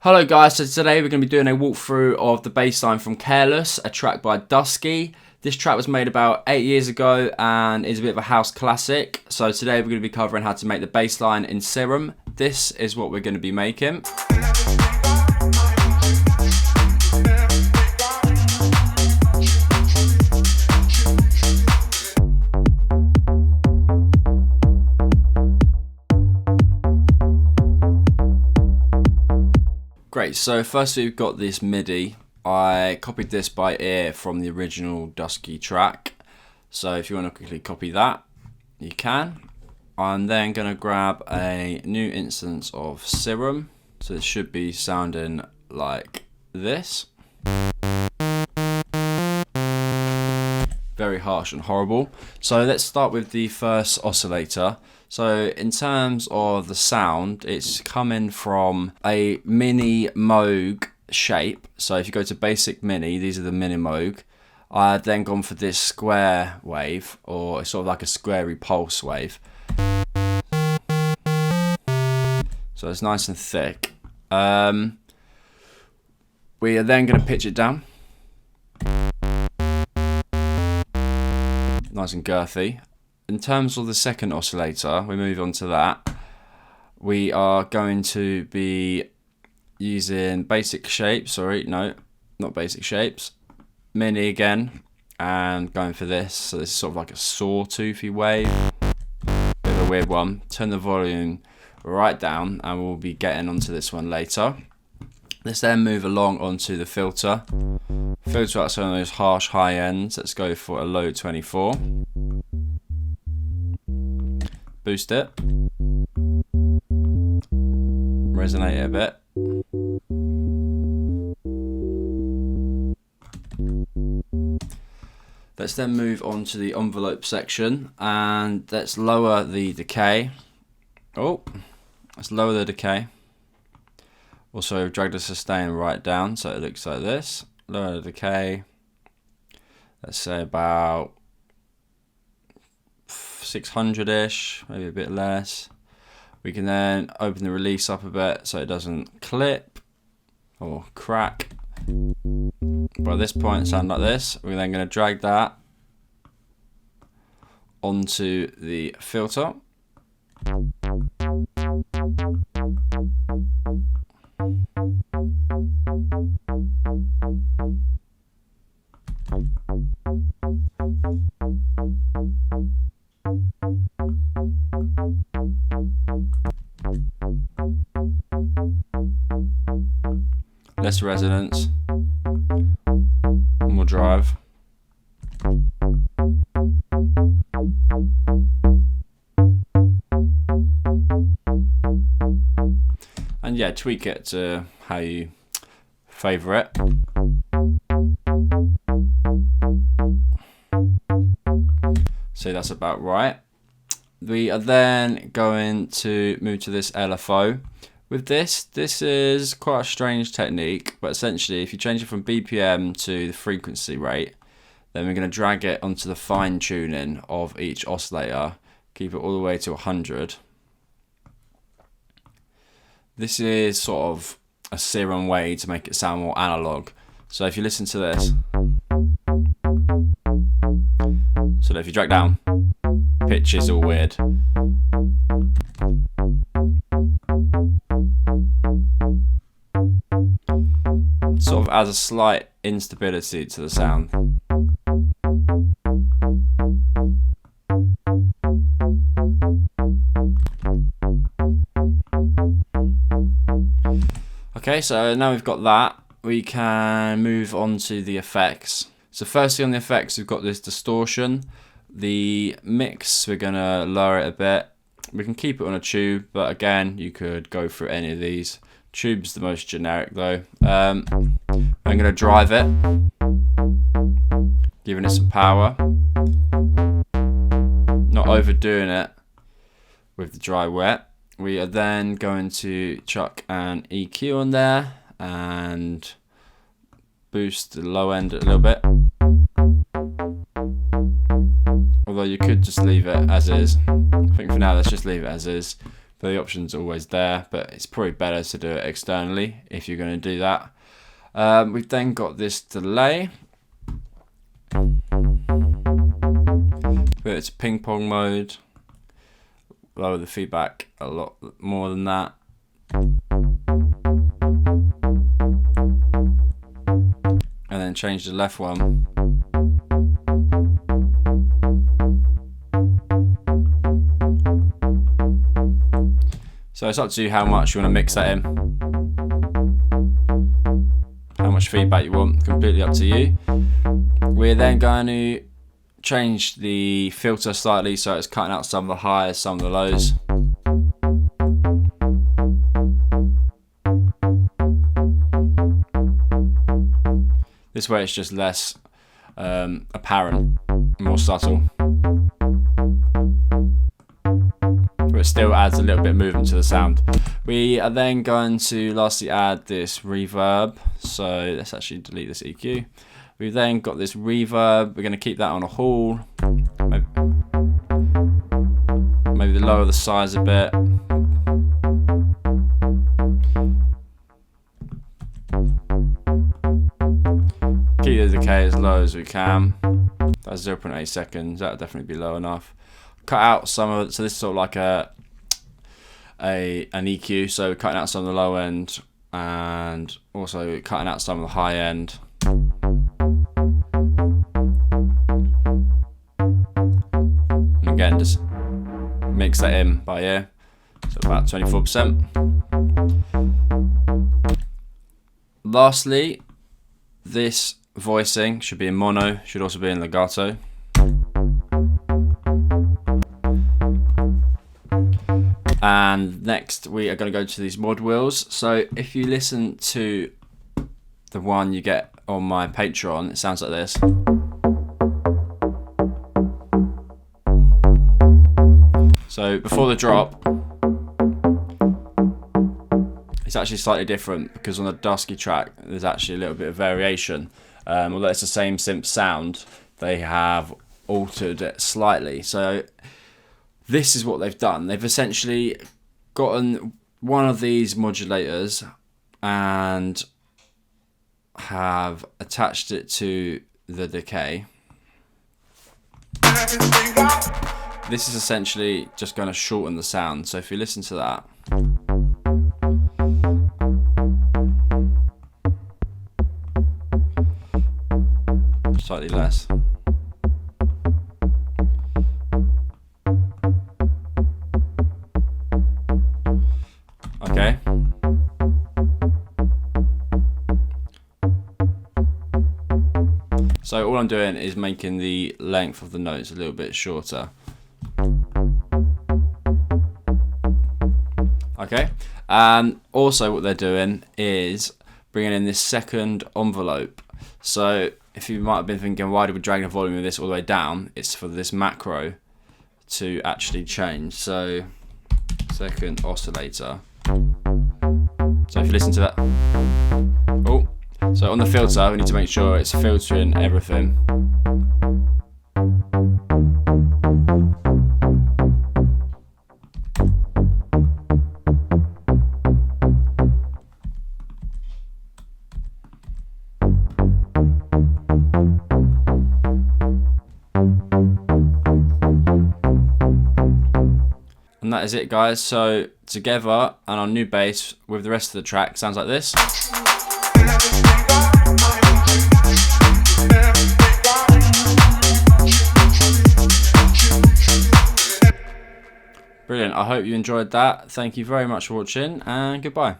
Hello guys, so today we're going to be doing a walkthrough of the bass line from Careless, a track by Dusky. This track was made about 8 years ago and is a bit of a house classic. So today we're going to be covering how to make the bass line in Serum. This is what we're going to be making. Great, so first we've got this Midi. I copied this by ear from the original Dusky track. So if you want to quickly copy that, you can. I'm then going to grab a new instance of Serum. So it should be sounding like this. Very harsh and horrible. So let's start with the first oscillator. So in terms of the sound, it's coming from a mini Moog shape. So if you go to basic mini, these are the mini Moog. I've then gone for this square wave, or sort of like a squarey pulse wave. So it's nice and thick. We are then going to pitch it down. Nice and girthy. In terms of the second oscillator, we move on to that. We are going to be using basic shapes, not basic shapes. Mini again, and going for this. So this is sort of like a sawtoothy wave. Bit of a weird one. Turn the volume right down, and we'll be getting onto this one later. Let's then move along onto the filter. Filter out some of those harsh high ends. Let's go for a low 24. Boost it. Resonate it a bit. Let's then move on to the envelope section and let's lower the decay. Let's lower the decay. Also drag the sustain right down so it looks like this. Lower the decay. Let's say about 600-ish, maybe a bit less. We can then open the release up a bit so it doesn't clip or crack. By this point, it sounds like this. We're then going to drag that onto the filter. Less resonance, more drive. And yeah, tweak it to how you favour it. So that's about right. We are then going to move to this LFO. With this is quite a strange technique, but essentially if you change it from BPM to the frequency rate, then we're going to drag it onto the fine tuning of each oscillator, keep it all the way to 100. This is sort of a Serum way to make it sound more analog. So if you listen to this, so if you drag down, pitch is all weird. Sort of adds a slight instability to the sound. Okay, so now we've got that, we can move on to the effects. So firstly on the effects, we've got this distortion. The mix, we're going to lower it a bit. We can keep it on a tube, but again, you could go through any of these. Tube's the most generic though. I'm going to drive it, giving it some power. Not overdoing it with the dry wet. We are then going to chuck an EQ on there and boost the low end a little bit. Although you could just leave it as is. I think for now let's just leave it as is. The option's always there, but it's probably better to do it externally if you're going to do that. We've then got this delay. Put it to ping pong mode. Lower the feedback a lot more than that. And then change the left one. So it's up to you how much you want to mix that in. How much feedback you want, completely up to you. We're then going to change the filter slightly so it's cutting out some of the highs, some of the lows. This way it's just less apparent, more subtle. But it still adds a little bit of movement to the sound. We are then going to lastly add this reverb. So let's actually delete this EQ. We've then got this reverb. We're going to keep that on a hall. Maybe lower the size a bit. Keep the decay as low as we can. That's 0.8 seconds. That'll definitely be low enough. Cut out some of it. So this is sort of like an EQ. So we're cutting out some of the low end and also cutting out some of the high end. And again, just mix that in by ear. So about 24%. Lastly, this voicing should be in mono, should also be in legato. And next we are going to go to these mod wheels. So if you listen to the one you get on my Patreon, it sounds like this. So before the drop, it's actually slightly different because on the Dusky track there's actually a little bit of variation. Although it's the same synth sound, they have altered it slightly. So this is what they've done. They've essentially gotten one of these modulators and have attached it to the decay. This is essentially just going to shorten the sound. So if you listen to that, slightly less. Okay. So all I'm doing is making the length of the notes a little bit shorter. Okay. And also what they're doing is bringing in this second envelope. So if you might have been thinking, why did we drag the volume of this all the way down? It's for this macro to actually change. So second oscillator. So if you listen to that, oh, so on the filter we need to make sure it's filtering everything. And that is it, guys. So together and our new bass with the rest of the track sounds like this. Brilliant. I hope you enjoyed that. Thank you very much for watching and goodbye.